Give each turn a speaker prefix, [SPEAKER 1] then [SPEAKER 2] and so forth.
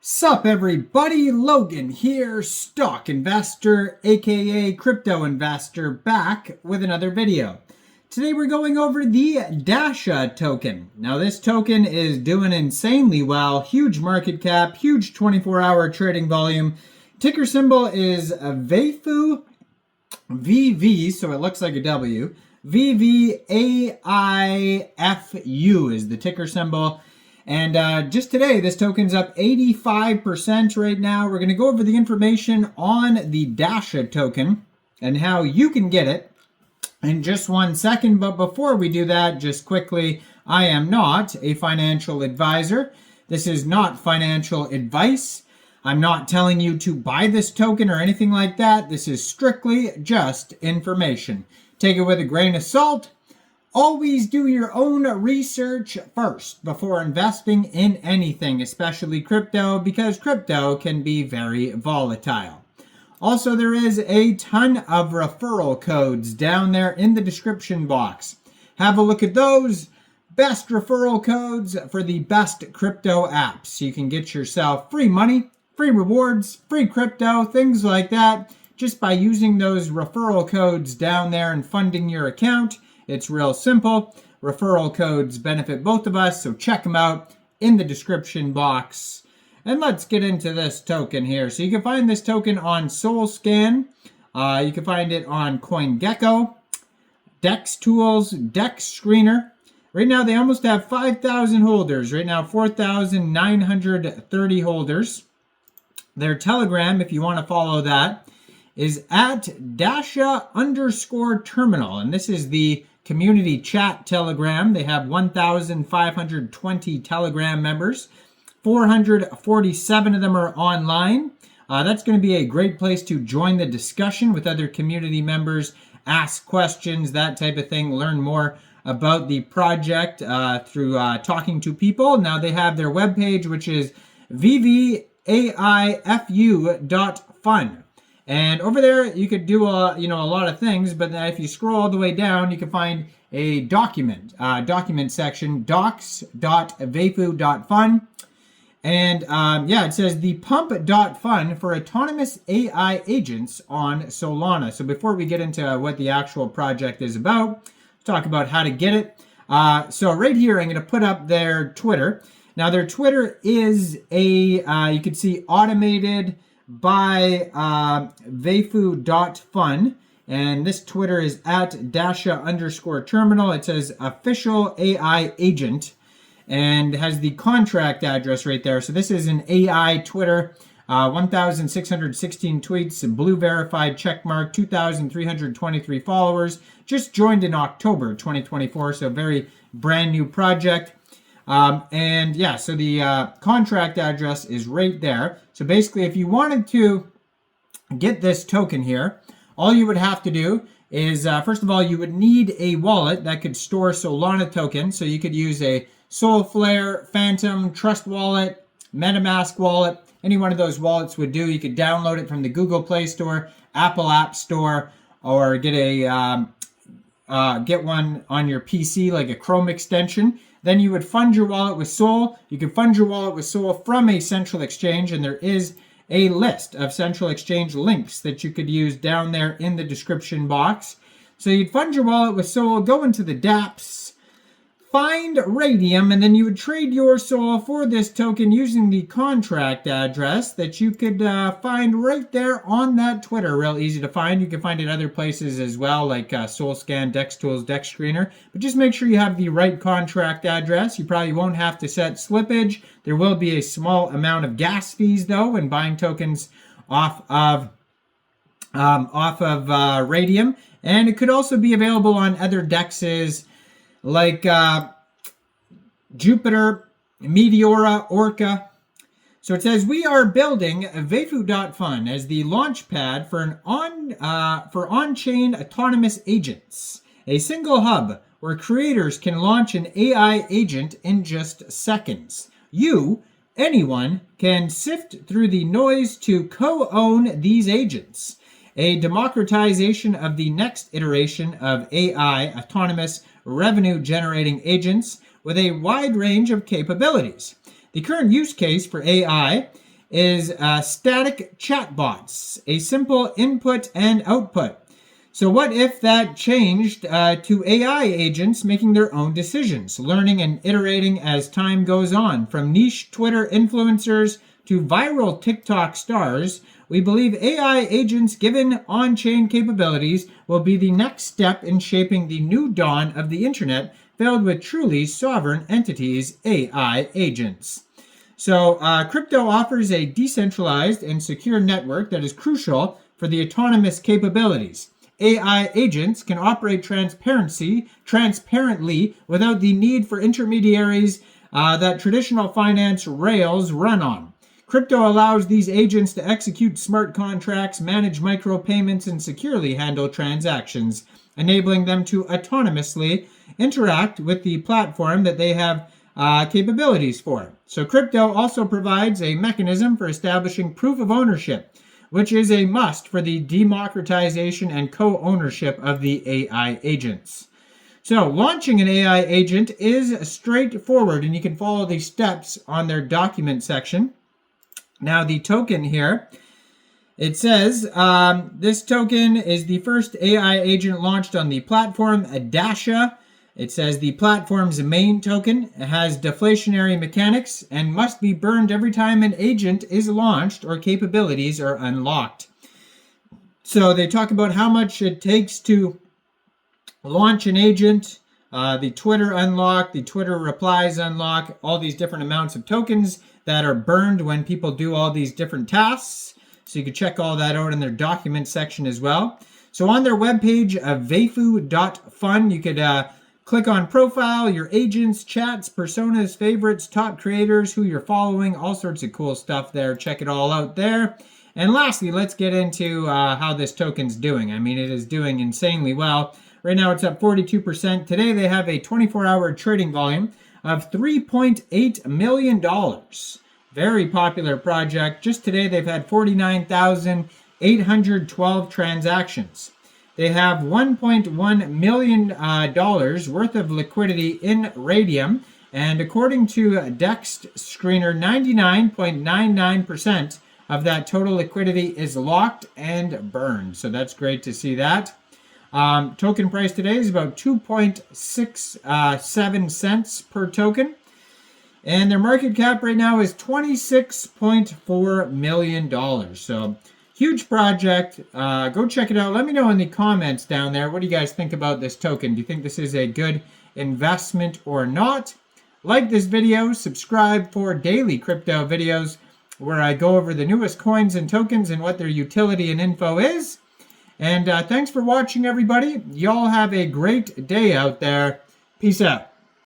[SPEAKER 1] Sup everybody, Logan here, stock investor aka crypto investor, back with another video. Today we're going over the Dasha token. Now this token is doing insanely well, huge market cap, huge 24-hour trading volume. Ticker symbol is Vvaifu, VV, so it looks like a W. VVAIFU is the ticker symbol. And just today, this token's up 85% right now. We're going to go over the information on the Dasha token and how you can get it in just 1 second. But before we do that, just quickly, I am not a financial advisor. This is not financial advice. I'm not telling you to buy this token or anything like that. This is strictly just information. Take it with a grain of salt. Always do your own research first before investing in anything, especially crypto, because crypto can be very volatile. Also, there is a ton of referral codes down there in the description box. Have a look at those. Best referral codes for the best crypto apps. You can get yourself free money, free rewards, free crypto, things like that, just by using those referral codes down there and funding your account. It's real simple. Referral codes benefit both of us, so check them out in the description box. And let's get into this token here. So you can find this token on SolScan. You can find it on CoinGecko, DEX Tools, DEX Screener. Right now they almost have 5,000 holders. Right now 4,930 holders. Their Telegram, if you want to follow that, is at Dasha_terminal. And this is the community chat Telegram. They have 1,520 Telegram members. 447 of them are online. That's going to be a great place to join the discussion with other community members, ask questions, that type of thing, learn more about the project through talking to people. Now they have their webpage, which is vvaifu.fun. And over there, you could do a lot of things, but if you scroll all the way down, you can find a document section, docs.vvaifu.fun. And it says the pump.fun for autonomous AI agents on Solana. So before we get into what the actual project is about, let's talk about how to get it. So right here, I'm going to put up their Twitter. Now their Twitter is you can see automated by Vvaifu.fun, and this Twitter is at Dasha_terminal. It says official AI agent and has the contract address right there. So this is an AI Twitter, 1,616 tweets, blue verified checkmark, 2,323 followers, just joined in October 2024, so very brand new project. So the contract address is right there. So basically, if you wanted to get this token here, all you would have to do is, first of all, you would need a wallet that could store Solana tokens. So you could use a Solflare, Phantom, Trust Wallet, MetaMask wallet. Any one of those wallets would do. You could download it from the Google Play Store, Apple App Store, or get one on your PC, like a Chrome extension. Then you would fund your wallet with Sol. You can fund your wallet with Sol from a central exchange, and there is a list of central exchange links that you could use down there in the description box. So you'd fund your wallet with Sol, go into the dApps, find Raydium, and then you would trade your Sol for this token using the contract address that you could find right there on that Twitter. Real easy to find. You can find it other places as well, like SolScan, DEX Tools, DEX Screener. But just make sure you have the right contract address. You probably won't have to set slippage. There will be a small amount of gas fees, though, when buying tokens off of Raydium. And it could also be available on other DEXs, like Jupiter, Meteora, Orca. So it says, we are building Vvaifu.fun as the launch pad for on-chain autonomous agents, a single hub where creators can launch an AI agent in just seconds. Anyone, can sift through the noise to co-own these agents. A democratization of the next iteration of AI autonomous revenue-generating agents with a wide range of capabilities. The current use case for AI is static chatbots, a simple input and output. So what if that changed to AI agents making their own decisions, learning and iterating as time goes on? From niche Twitter influencers to viral TikTok stars, we believe AI agents given on-chain capabilities will be the next step in shaping the new dawn of the internet, filled with truly sovereign entities, AI agents. So crypto offers a decentralized and secure network that is crucial for the autonomous capabilities. AI agents can operate transparently without the need for intermediaries that traditional finance rails run on. Crypto allows these agents to execute smart contracts, manage micropayments, and securely handle transactions, enabling them to autonomously interact with the platform that they have capabilities for. So crypto also provides a mechanism for establishing proof of ownership, which is a must for the democratization and co-ownership of the AI agents. So launching an AI agent is straightforward, and you can follow the steps on their document section. Now the token here, it says this token is the first AI agent launched on the platform, Dasha. It says the platform's main token has deflationary mechanics and must be burned every time an agent is launched or capabilities are unlocked. So they talk about how much it takes to launch an agent, the Twitter unlock, the Twitter replies unlock, all these different amounts of tokens that are burned when people do all these different tasks. So you can check all that out in their document section as well. So on their webpage, vvaifu.fun, you could click on profile, your agents, chats, personas, favorites, top creators, who you're following, all sorts of cool stuff there. Check it all out there. And lastly, let's get into how this token's doing. I mean, it is doing insanely well. Right now it's up 42%. Today they have a 24-hour trading volume of $3.8 million. Very popular project. Just today they've had 49,812 transactions. They have $1.1 million worth of liquidity in Raydium. And according to Dex Screener, 99.99% of that total liquidity is locked and burned. So that's great to see that. Token price today is about 2.67 cents per token. And their market cap right now is $26.4 million. So huge project. Go check it out. Let me know in the comments down there. What do you guys think about this token? Do you think this is a good investment or not? Like this video. Subscribe for daily crypto videos where I go over the newest coins and tokens and what their utility and info is. And thanks for watching, everybody. Y'all have a great day out there. Peace out.